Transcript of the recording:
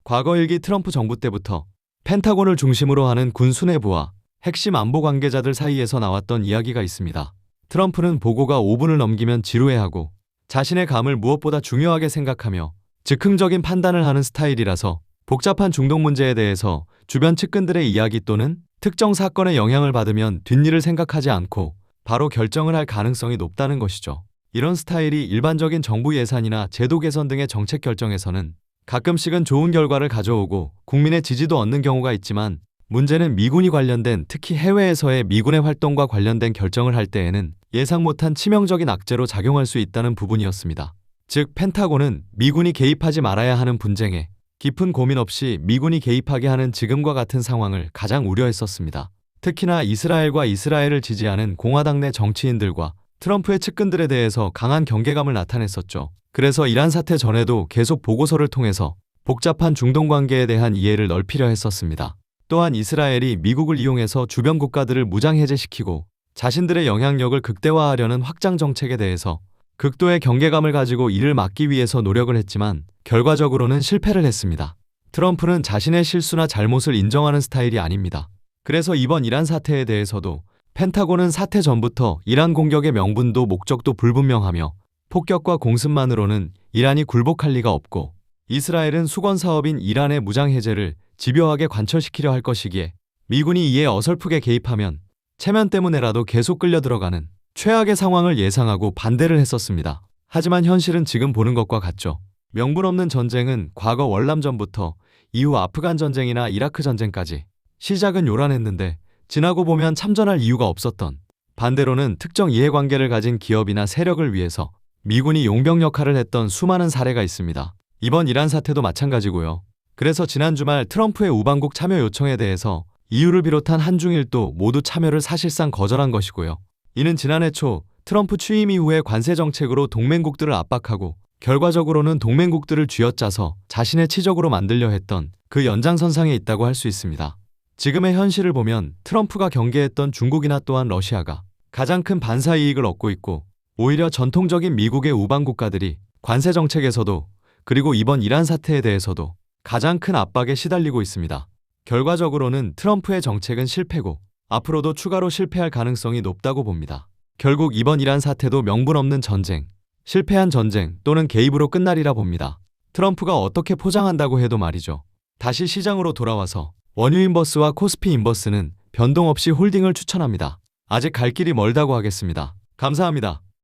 과거 1기 트럼프 정부 때부터 펜타곤을 중심으로 하는 군 수뇌부와 핵심 안보 관계자들 사이에서 나왔던 이야기가 있습니다. 트럼프는 보고가 5분을 넘기면 지루해하고 자신의 감을 무엇보다 중요하게 생각하며 즉흥적인 판단을 하는 스타일이라서 복잡한 중동 문제에 대해서 주변 측근들의 이야기 또는 특정 사건의 영향을 받으면 뒷일을 생각하지 않고 바로 결정을 할 가능성이 높다는 것이죠. 이런 스타일이 일반적인 정부 예산이나 제도 개선 등의 정책 결정에서는 가끔씩은 좋은 결과를 가져오고 국민의 지지도 얻는 경우가 있지만 문제는 미군이 관련된 특히 해외에서의 미군의 활동과 관련된 결정을 할 때에는 예상 못한 치명적인 악재로 작용할 수 있다는 부분이었습니다. 즉 펜타곤은 미군이 개입하지 말아야 하는 분쟁에 깊은 고민 없이 미군이 개입하게 하는 지금과 같은 상황을 가장 우려했었습니다. 특히나 이스라엘과 이스라엘을 지지하는 공화당 내 정치인들과 트럼프의 측근들에 대해서 강한 경계감을 나타냈었죠. 그래서 이란 사태 전에도 계속 보고서를 통해서 복잡한 중동 관계에 대한 이해를 넓히려 했었습니다. 또한 이스라엘이 미국을 이용해서 주변 국가들을 무장해제시키고 자신들의 영향력을 극대화하려는 확장 정책에 대해서 극도의 경계감을 가지고 이를 막기 위해서 노력을 했지만 결과적으로는 실패를 했습니다. 트럼프는 자신의 실수나 잘못을 인정하는 스타일이 아닙니다. 그래서 이번 이란 사태에 대해서도 펜타곤은 사태 전부터 이란 공격의 명분도 목적도 불분명하며 폭격과 공습만으로는 이란이 굴복할 리가 없고 이스라엘은 수건 사업인 이란의 무장해제를 집요하게 관철시키려 할 것이기에 미군이 이에 어설프게 개입하면 체면 때문에라도 계속 끌려 들어가는 최악의 상황을 예상하고 반대를 했었습니다. 하지만 현실은 지금 보는 것과 같죠. 명분 없는 전쟁은 과거 월남전부터 이후 아프간 전쟁이나 이라크 전쟁까지 시작은 요란했는데 지나고 보면 참전할 이유가 없었던, 반대로는 특정 이해관계를 가진 기업이나 세력을 위해서 미군이 용병 역할을 했던 수많은 사례가 있습니다. 이번 이란 사태도 마찬가지고요. 그래서 지난 주말 트럼프의 우방국 참여 요청에 대해서 EU를 비롯한 한중일도 모두 참여를 사실상 거절한 것이고요. 이는 지난해 초 트럼프 취임 이후의 관세 정책으로 동맹국들을 압박하고 결과적으로는 동맹국들을 쥐어짜서 자신의 치적으로 만들려 했던 그 연장선상에 있다고 할 수 있습니다. 지금의 현실을 보면 트럼프가 경계했던 중국이나 또한 러시아가 가장 큰 반사 이익을 얻고 있고 오히려 전통적인 미국의 우방 국가들이 관세 정책에서도 그리고 이번 이란 사태에 대해서도 가장 큰 압박에 시달리고 있습니다. 결과적으로는 트럼프의 정책은 실패고 앞으로도 추가로 실패할 가능성이 높다고 봅니다. 결국 이번 이란 사태도 명분 없는 전쟁, 실패한 전쟁 또는 개입으로 끝나리라 봅니다. 트럼프가 어떻게 포장한다고 해도 말이죠. 다시 시장으로 돌아와서 원유 인버스와 코스피 인버스는 변동 없이 홀딩을 추천합니다. 아직 갈 길이 멀다고 하겠습니다. 감사합니다.